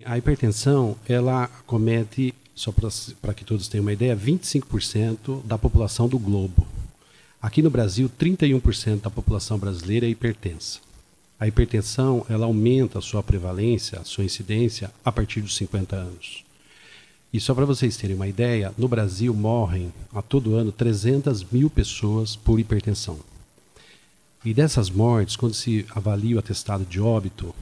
A hipertensão, ela acomete, só para que todos tenham uma ideia, 25% da população do globo. Aqui no Brasil, 31% da população brasileira é hipertensa. A hipertensão, ela aumenta a sua prevalência, a sua incidência, a partir dos 50 anos. E só para vocês terem uma ideia, no Brasil morrem a todo ano 300 mil pessoas por hipertensão. E dessas mortes, quando se avalia o atestado de óbito,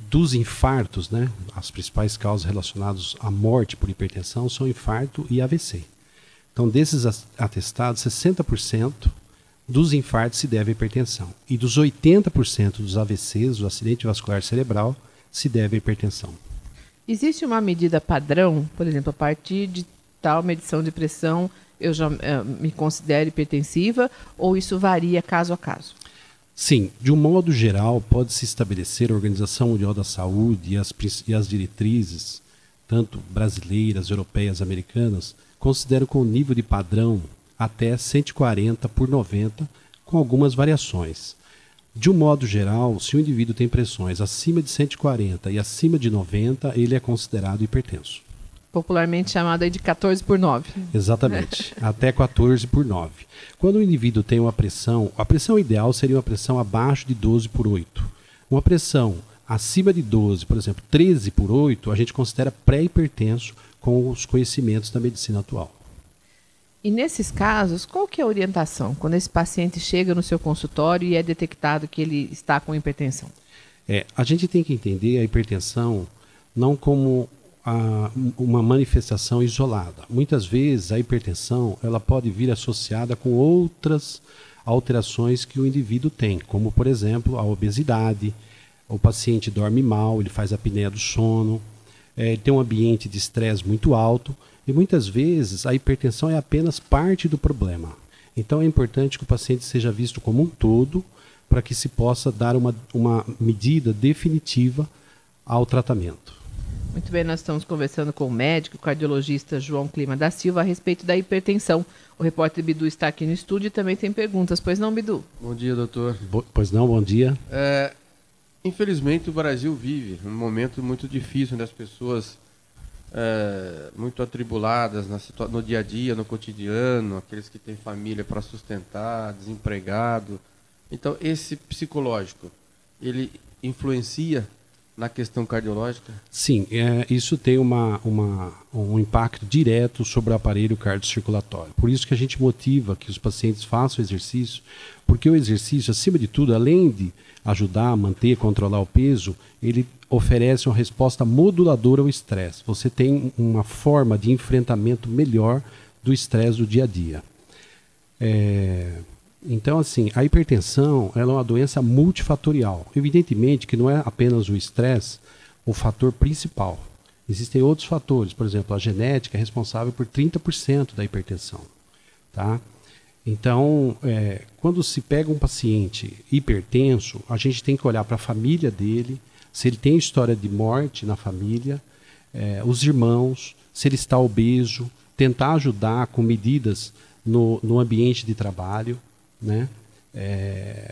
dos infartos, né, as principais causas relacionadas à morte por hipertensão são infarto e AVC. Então, desses atestados, 60% dos infartos se deve à hipertensão. E dos 80% dos AVCs, do acidente vascular cerebral, se deve à hipertensão. Existe uma medida padrão, por exemplo, a partir de tal medição de pressão eu já me considero hipertensiva, ou isso varia caso a caso? Sim, de um modo geral, pode-se estabelecer a Organização Mundial da Saúde e as diretrizes, tanto brasileiras, europeias, americanas, consideram com nível de padrão até 140/90, com algumas variações. De um modo geral, se o indivíduo tem pressões acima de 140 e acima de 90, ele é considerado hipertenso. Popularmente chamada de 14/9. Exatamente, até 14/9. Quando o indivíduo tem uma pressão, a pressão ideal seria uma pressão abaixo de 12/8. Uma pressão acima de 12, por exemplo, 13/8, a gente considera pré-hipertenso com os conhecimentos da medicina atual. E nesses casos, qual que é a orientação quando esse paciente chega no seu consultório e é detectado que ele está com hipertensão? A gente tem que entender a hipertensão não como uma manifestação isolada. Muitas vezes a hipertensão ela pode vir associada com outras alterações que o indivíduo tem, como por exemplo a obesidade, o paciente dorme mal, ele faz apneia do sono, tem um ambiente de estresse muito alto e muitas vezes a hipertensão é apenas parte do problema. Então é importante que o paciente seja visto como um todo para que se possa dar uma medida definitiva ao tratamento. Muito bem, nós estamos conversando com o médico, o cardiologista João Clima da Silva a respeito da hipertensão. O repórter Bidu está aqui no estúdio e também tem perguntas. Pois não, Bidu? Bom dia, doutor. Pois não, bom dia. Infelizmente, o Brasil vive um momento muito difícil, onde as pessoas muito atribuladas no dia a dia, no cotidiano, aqueles que têm família para sustentar, desempregado. Então, esse psicológico, ele influencia na questão cardiológica? Sim, isso tem um impacto direto sobre o aparelho cardiocirculatório. Por isso que a gente motiva que os pacientes façam exercício, porque o exercício, acima de tudo, além de ajudar a manter, controlar o peso, ele oferece uma resposta moduladora ao estresse. Você tem uma forma de enfrentamento melhor do estresse do dia a dia. Então, assim, a hipertensão ela é uma doença multifatorial. Evidentemente que não é apenas o estresse o fator principal. Existem outros fatores, por exemplo, a genética é responsável por 30% da hipertensão. Tá? Então, quando se pega um paciente hipertenso, a gente tem que olhar para a família dele, se ele tem história de morte na família, os irmãos, se ele está obeso, tentar ajudar com medidas no ambiente de trabalho, né?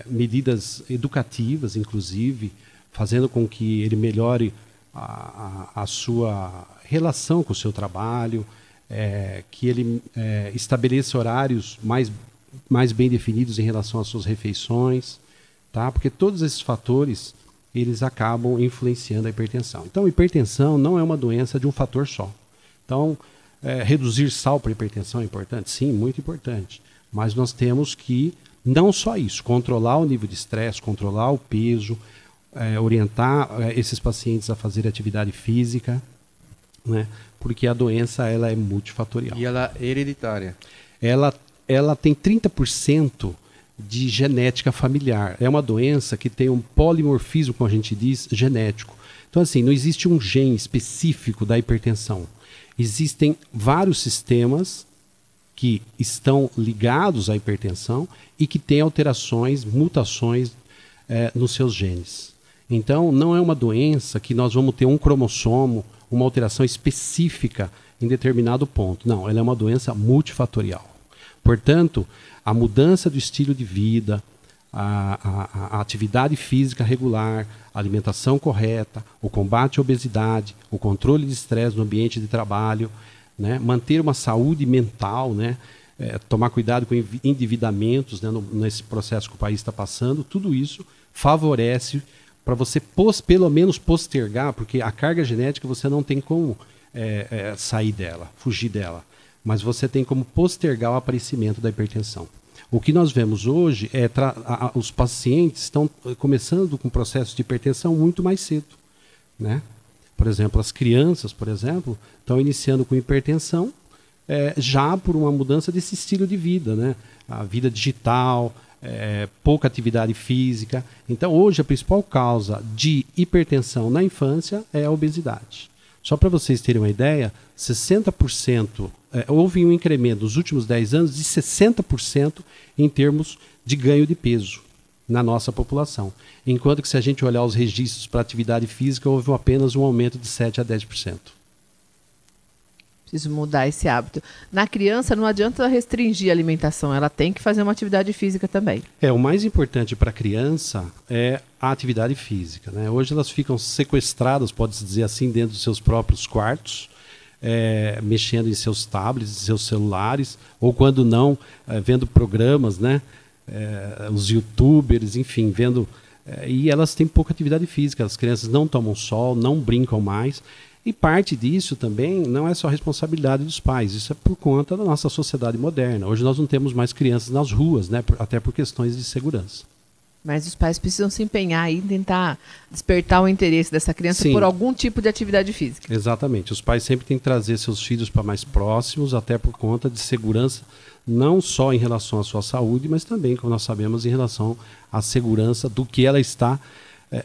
Medidas educativas, inclusive, fazendo com que ele melhore a sua relação com o seu trabalho, que ele estabeleça horários mais bem definidos em relação às suas refeições, tá? Porque todos esses fatores eles acabam influenciando a hipertensão. Então, a hipertensão não é uma doença de um fator só. Então, reduzir sal para hipertensão é importante? Sim, muito importante. Mas nós temos que, não só isso, controlar o nível de estresse, controlar o peso, orientar esses pacientes a fazer atividade física, né? Porque a doença ela é multifatorial. E ela é hereditária? Ela tem 30% de genética familiar. É uma doença que tem um polimorfismo, como a gente diz, genético. Então, assim, não existe um gene específico da hipertensão. Existem vários sistemas que estão ligados à hipertensão e que têm alterações, mutações nos seus genes. Então, não é uma doença que nós vamos ter um cromossomo, uma alteração específica em determinado ponto. Não, ela é uma doença multifatorial. Portanto, a mudança do estilo de vida, a atividade física regular, a alimentação correta, o combate à obesidade, o controle de estresse no ambiente de trabalho, né? Manter uma saúde mental, né? Tomar cuidado com endividamentos, né? Nesse processo que o país está passando, tudo isso favorece para você pelo menos postergar, porque a carga genética você não tem como sair dela, fugir dela, mas você tem como postergar o aparecimento da hipertensão. O que nós vemos hoje é os pacientes estão começando com processos de hipertensão muito mais cedo, né? Por exemplo, as crianças, por exemplo, estão iniciando com hipertensão já por uma mudança desse estilo de vida, né? A vida digital, pouca atividade física. Então, hoje, a principal causa de hipertensão na infância é a obesidade. Só para vocês terem uma ideia, 60%, houve um incremento nos últimos 10 anos de 60% em termos de ganho de peso na nossa população. Enquanto que, se a gente olhar os registros para atividade física, houve apenas um aumento de 7% a 10%. Preciso mudar esse hábito. Na criança, não adianta restringir a alimentação, ela tem que fazer uma atividade física também. O mais importante para a criança é a atividade física, né? Hoje elas ficam sequestradas, pode-se dizer assim, dentro dos seus próprios quartos, mexendo em seus tablets, seus celulares, ou quando não, vendo programas, né? Os youtubers, enfim, vendo... e elas têm pouca atividade física, as crianças não tomam sol, não brincam mais. E parte disso também não é só responsabilidade dos pais, isso é por conta da nossa sociedade moderna. Hoje nós não temos mais crianças nas ruas, né? Até por questões de segurança. Mas os pais precisam se empenhar em tentar despertar o interesse dessa criança por algum tipo de atividade física. Exatamente. Os pais sempre têm que trazer seus filhos para mais próximos, até por conta de segurança, não só em relação à sua saúde, mas também, como nós sabemos, em relação à segurança do que ela está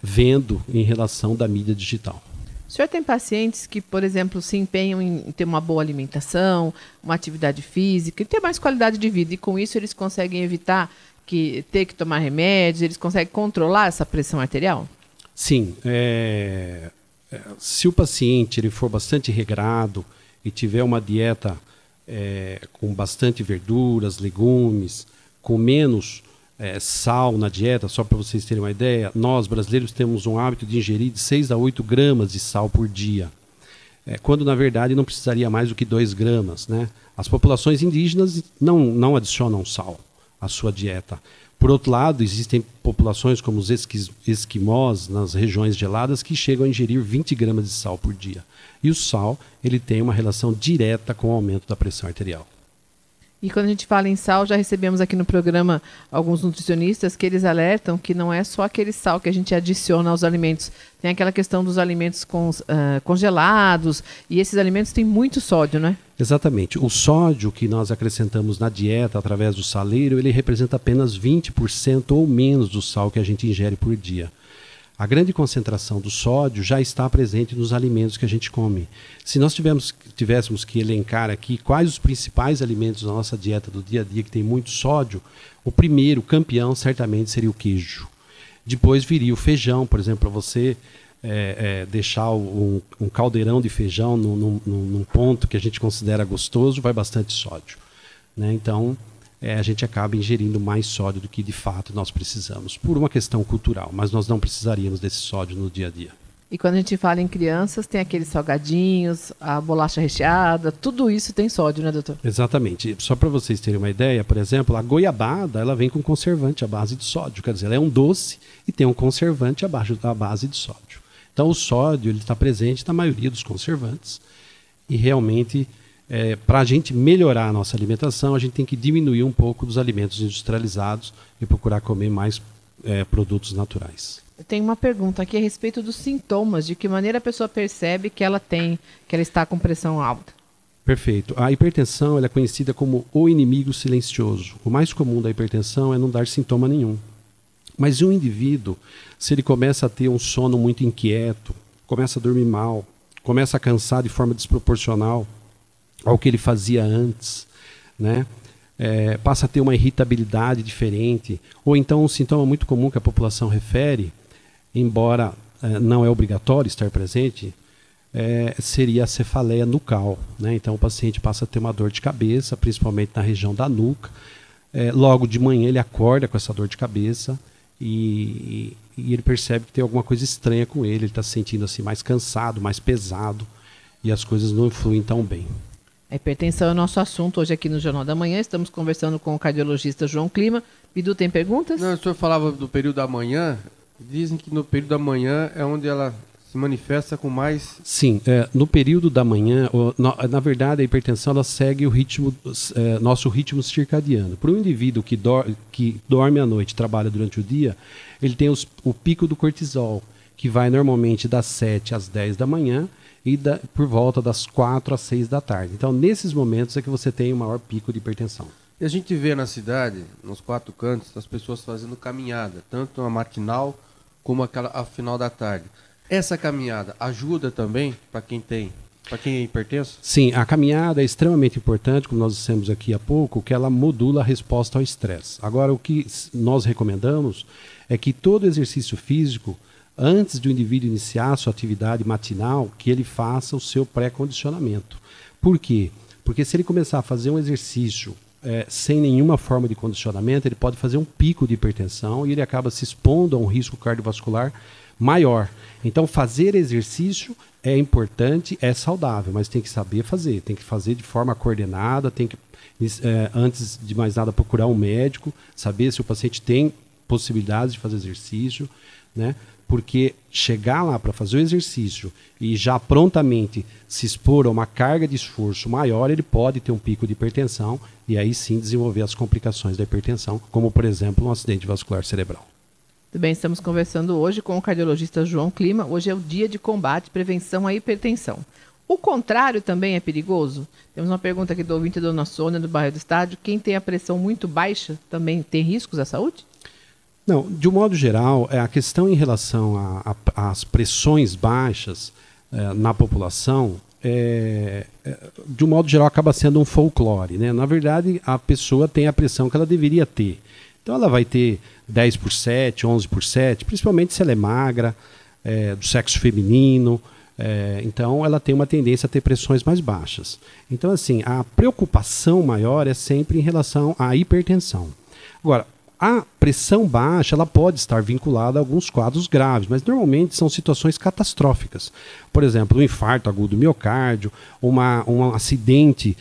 vendo em relação da mídia digital. O senhor tem pacientes que, por exemplo, se empenham em ter uma boa alimentação, uma atividade física, e ter mais qualidade de vida, e com isso eles conseguem evitar ter que tomar remédios, eles conseguem controlar essa pressão arterial? Sim. Se o paciente ele for bastante regrado e tiver uma dieta com bastante verduras, legumes, com menos sal na dieta, só para vocês terem uma ideia, nós brasileiros temos um hábito de ingerir de 6 a 8 gramas de sal por dia, quando na verdade não precisaria mais do que 2 gramas, né? As populações indígenas não adicionam sal à sua dieta. Por outro lado, existem populações como os esquimós nas regiões geladas que chegam a ingerir 20 gramas de sal por dia. E o sal ele tem uma relação direta com o aumento da pressão arterial. E quando a gente fala em sal, já recebemos aqui no programa alguns nutricionistas que eles alertam que não é só aquele sal que a gente adiciona aos alimentos. Tem aquela questão dos alimentos congelados, e esses alimentos têm muito sódio, né? Exatamente. O sódio que nós acrescentamos na dieta através do saleiro, ele representa apenas 20% ou menos do sal que a gente ingere por dia. A grande concentração do sódio já está presente nos alimentos que a gente come. Se nós tivéssemos que elencar aqui quais os principais alimentos da nossa dieta do dia a dia que tem muito sódio, o primeiro campeão certamente seria o queijo. Depois viria o feijão, por exemplo, para você deixar um caldeirão de feijão num ponto que a gente considera gostoso, vai bastante sódio, né? Então, a gente acaba ingerindo mais sódio do que de fato nós precisamos, por uma questão cultural, mas nós não precisaríamos desse sódio no dia a dia. E quando a gente fala em crianças, tem aqueles salgadinhos, a bolacha recheada, tudo isso tem sódio, né, doutor? Exatamente. Só para vocês terem uma ideia, por exemplo, a goiabada, ela vem com conservante à base de sódio, quer dizer, ela é um doce e tem um conservante à base de sódio. Então o sódio ele está presente na maioria dos conservantes e realmente... para a gente melhorar a nossa alimentação, a gente tem que diminuir um pouco dos alimentos industrializados e procurar comer mais produtos naturais. Eu tenho uma pergunta aqui a respeito dos sintomas, de que maneira a pessoa percebe que ela está com pressão alta. Perfeito. A hipertensão ela é conhecida como o inimigo silencioso. O mais comum da hipertensão é não dar sintoma nenhum. Mas um indivíduo, se ele começa a ter um sono muito inquieto, começa a dormir mal, começa a cansar de forma desproporcional ao que ele fazia antes, né? Passa a ter uma irritabilidade diferente, ou então um sintoma muito comum que a população refere, embora não é obrigatório estar presente, seria a cefaleia nucal, né? Então o paciente passa a ter uma dor de cabeça, principalmente na região da nuca, logo de manhã ele acorda com essa dor de cabeça e ele percebe que tem alguma coisa estranha com ele está se sentindo assim mais cansado, mais pesado e as coisas não fluem tão bem. A hipertensão é o nosso assunto hoje aqui no Jornal da Manhã. Estamos conversando com o cardiologista João Clima. Bidu, tem perguntas? Não, o senhor falava do período da manhã. Dizem que no período da manhã é onde ela se manifesta com mais... Sim, no período da manhã, na verdade a hipertensão ela segue o ritmo, nosso ritmo circadiano. Para um indivíduo que dorme à noite e trabalha durante o dia, ele tem o pico do cortisol, que vai normalmente das 7 às 10 da manhã e por volta das 4 às 6 da tarde. Então, nesses momentos é que você tem o maior pico de hipertensão. E a gente vê na cidade, nos 4 cantos, as pessoas fazendo caminhada, tanto a matinal como aquela ao final da tarde. Essa caminhada ajuda também para quem é hipertenso? Sim, a caminhada é extremamente importante, como nós dissemos aqui há pouco, que ela modula a resposta ao estresse. Agora, o que nós recomendamos é que todo exercício físico, antes do indivíduo iniciar a sua atividade matinal, que ele faça o seu pré-condicionamento. Por quê? Porque se ele começar a fazer um exercício sem nenhuma forma de condicionamento, ele pode fazer um pico de hipertensão e ele acaba se expondo a um risco cardiovascular maior. Então, fazer exercício é importante, é saudável, mas tem que saber fazer. Tem que fazer de forma coordenada, tem que, antes de mais nada, procurar um médico, saber se o paciente tem possibilidades de fazer exercício, né? Porque chegar lá para fazer o exercício e já prontamente se expor a uma carga de esforço maior, ele pode ter um pico de hipertensão e aí sim desenvolver as complicações da hipertensão, como, por exemplo, um acidente vascular cerebral. Tudo bem, estamos conversando hoje com o cardiologista João Clima. Hoje é o dia de combate e prevenção à hipertensão. O contrário também é perigoso? Temos uma pergunta aqui do ouvinte Dona Sônia, do bairro do Estádio. Quem tem a pressão muito baixa também tem riscos à saúde? Não, de um modo geral, a questão em relação às pressões baixas na população, de um modo geral, acaba sendo um folclore, né? Na verdade, a pessoa tem a pressão que ela deveria ter. Então, ela vai ter 10 por 7, 11 por 7, principalmente se ela é magra, do sexo feminino. Então, ela tem uma tendência a ter pressões mais baixas. Então, assim, a preocupação maior é sempre em relação à hipertensão. Agora, a pressão baixa ela pode estar vinculada a alguns quadros graves, mas normalmente são situações catastróficas. Por exemplo, um infarto agudo do miocárdio, um acidente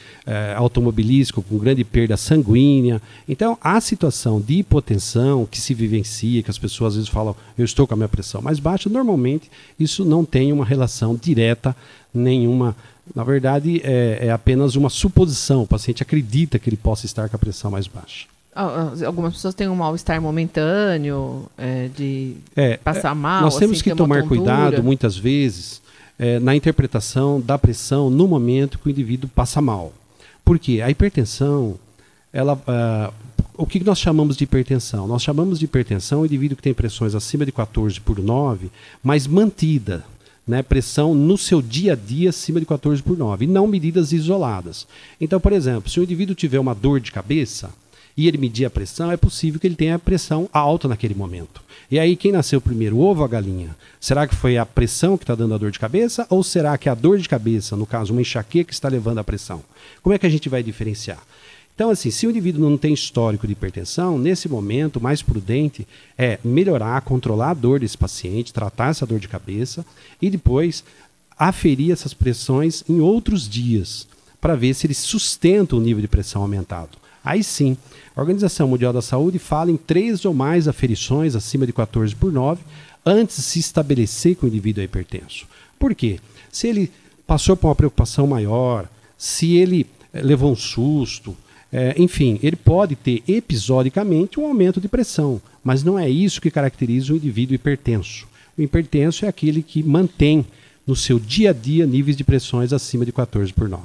automobilístico com grande perda sanguínea. Então, a situação de hipotensão que se vivencia, que as pessoas às vezes falam, eu estou com a minha pressão mais baixa, normalmente isso não tem uma relação direta nenhuma. Na verdade, é apenas uma suposição. O paciente acredita que ele possa estar com a pressão mais baixa. Algumas pessoas têm um mal-estar momentâneo, de passar mal. Nós temos que tomar cuidado, muitas vezes, na interpretação da pressão no momento que o indivíduo passa mal. Por quê? A hipertensão, o que nós chamamos de hipertensão? Nós chamamos de hipertensão o indivíduo que tem pressões acima de 14 por 9, mas mantida. Né, pressão no seu dia a dia acima de 14 por 9, e não medidas isoladas. Então, por exemplo, se o indivíduo tiver uma dor de cabeça, e ele medir a pressão, é possível que ele tenha a pressão alta naquele momento. E aí, quem nasceu primeiro, o ovo ou a galinha? Será que foi a pressão que está dando a dor de cabeça? Ou será que a dor de cabeça, no caso, uma enxaqueca, que está levando a pressão? Como é que a gente vai diferenciar? Então, assim, se o indivíduo não tem histórico de hipertensão, nesse momento, o mais prudente é melhorar, controlar a dor desse paciente, tratar essa dor de cabeça e depois aferir essas pressões em outros dias, para ver se ele sustenta o nível de pressão aumentado. Aí sim, a Organização Mundial da Saúde fala em 3 ou mais aferições acima de 14 por 9 antes de se estabelecer que o indivíduo é hipertenso. Por quê? Se ele passou por uma preocupação maior, se ele levou um susto, enfim, ele pode ter episodicamente um aumento de pressão, mas não é isso que caracteriza o indivíduo hipertenso. O hipertenso é aquele que mantém no seu dia a dia níveis de pressões acima de 14 por 9.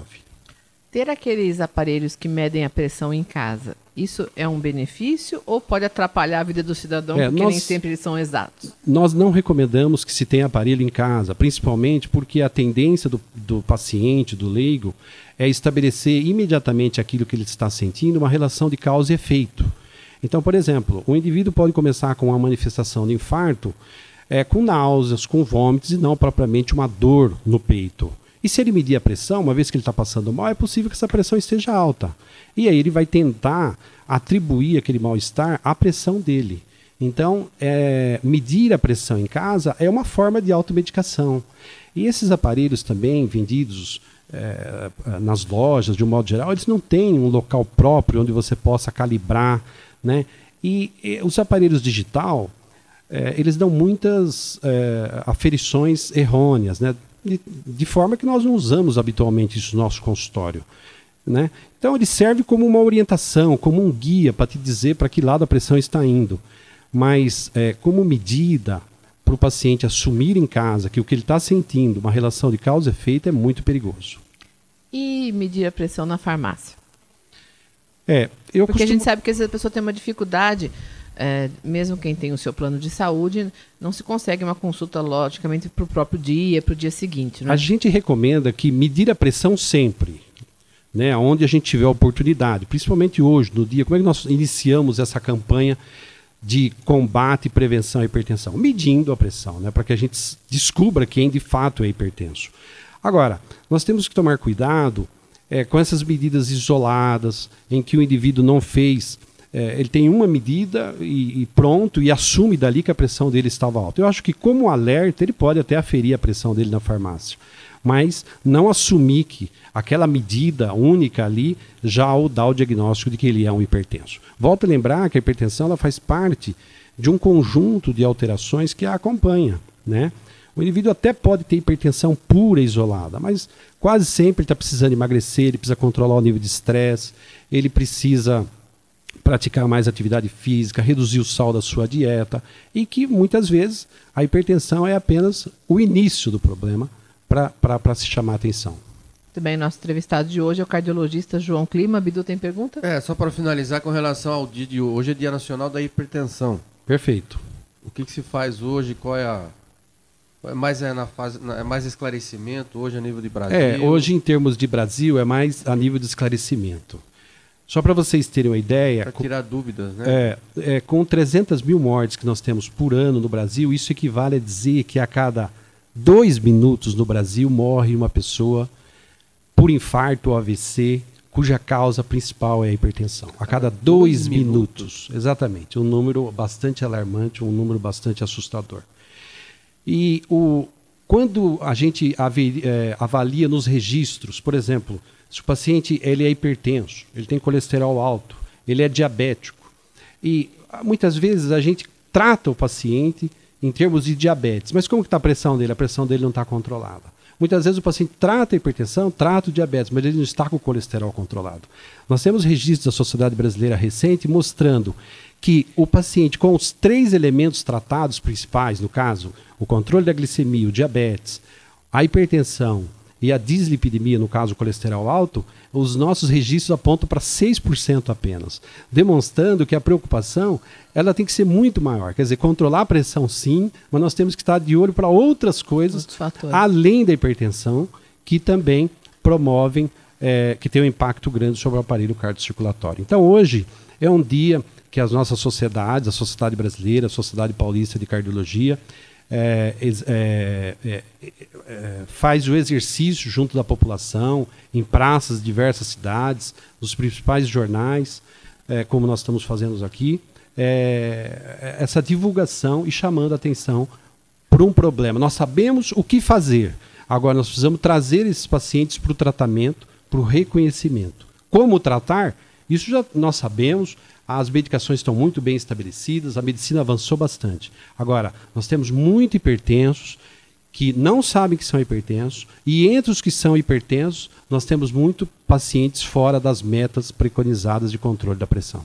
Ter aqueles aparelhos que medem a pressão em casa, isso é um benefício ou pode atrapalhar a vida do cidadão, porque nem sempre eles são exatos? Nós não recomendamos que se tenha aparelho em casa, principalmente porque a tendência do paciente, do leigo, é estabelecer imediatamente aquilo que ele está sentindo, uma relação de causa e efeito. Então, por exemplo, um indivíduo pode começar com uma manifestação de infarto com náuseas, com vômitos e não propriamente uma dor no peito. E se ele medir a pressão, uma vez que ele está passando mal, é possível que essa pressão esteja alta. E aí ele vai tentar atribuir aquele mal-estar à pressão dele. Então, medir a pressão em casa é uma forma de automedicação. E esses aparelhos também vendidos nas lojas, de um modo geral, eles não têm um local próprio onde você possa calibrar, né? E os aparelhos digital, eles dão muitas aferições errôneas, né? De forma que nós não usamos habitualmente isso no nosso consultório, né? Então ele serve como uma orientação, como um guia para te dizer para que lado a pressão está indo. Mas como medida para o paciente assumir em casa que o que ele está sentindo, uma relação de causa e efeito, é muito perigoso. E medir a pressão na farmácia? Porque a gente sabe que essa pessoa tem uma dificuldade, mesmo quem tem o seu plano de saúde, não se consegue uma consulta, logicamente, para o próprio dia, para o dia seguinte. Né? A gente recomenda que medir a pressão sempre, né, onde a gente tiver a oportunidade, principalmente hoje, no dia, como é que nós iniciamos essa campanha de combate e prevenção à hipertensão? Medindo a pressão, né, para que a gente descubra quem de fato é hipertenso. Agora, nós temos que tomar cuidado com essas medidas isoladas, em que o indivíduo não fez, ele tem uma medida e pronto, e assume dali que a pressão dele estava alta. Eu acho que como alerta, ele pode até aferir a pressão dele na farmácia, mas não assumir que aquela medida única ali já dá o diagnóstico de que ele é um hipertenso. Volto a lembrar que a hipertensão ela faz parte de um conjunto de alterações que a acompanha, né? O indivíduo até pode ter hipertensão pura e isolada, mas quase sempre ele está precisando emagrecer, ele precisa controlar o nível de estresse, ele precisa praticar mais atividade física, reduzir o sal da sua dieta, e que muitas vezes a hipertensão é apenas o início do problema para se chamar a atenção. Muito bem, nosso entrevistado de hoje é o cardiologista João Klima. Bidu, tem pergunta? Só para finalizar com relação ao dia de hoje, é Dia Nacional da Hipertensão. Perfeito. O que se faz hoje? Qual é a... É mais esclarecimento hoje a nível de Brasil? Hoje em termos de Brasil é mais a nível de esclarecimento. Só para vocês terem uma ideia... Para tirar dúvidas, né? Com 300 mil mortes que nós temos por ano no Brasil, isso equivale a dizer que a cada 2 minutos no Brasil morre uma pessoa por infarto ou AVC, cuja causa principal é a hipertensão. A cada 2 minutos. Exatamente. Um número bastante alarmante, um número bastante assustador. E quando a gente avalia nos registros, por exemplo, se o paciente ele é hipertenso, ele tem colesterol alto, ele é diabético, e muitas vezes a gente trata o paciente em termos de diabetes, mas como que está a pressão dele? A pressão dele não está controlada. Muitas vezes o paciente trata a hipertensão, trata o diabetes, mas ele não está com o colesterol controlado. Nós temos registros da Sociedade Brasileira recente mostrando que o paciente com os 3 elementos tratados principais, no caso, o controle da glicemia, o diabetes, a hipertensão e a dislipidemia, no caso o colesterol alto, os nossos registros apontam para 6% apenas, demonstrando que a preocupação ela tem que ser muito maior. Quer dizer, controlar a pressão sim, mas nós temos que estar de olho para outras coisas, além da hipertensão, que também promovem, que tem um impacto grande sobre o aparelho cardiocirculatório. Então hoje é um dia que as nossas sociedades, a Sociedade Brasileira, a Sociedade Paulista de Cardiologia, faz o exercício junto da população, em praças de diversas cidades, nos principais jornais, como nós estamos fazendo aqui, essa divulgação e chamando a atenção para um problema. Nós sabemos o que fazer, agora nós precisamos trazer esses pacientes para o tratamento, para o reconhecimento. Como tratar? Isso já nós sabemos. As medicações estão muito bem estabelecidas, a medicina avançou bastante. Agora, nós temos muito hipertensos que não sabem que são hipertensos, e entre os que são hipertensos, nós temos muito pacientes fora das metas preconizadas de controle da pressão.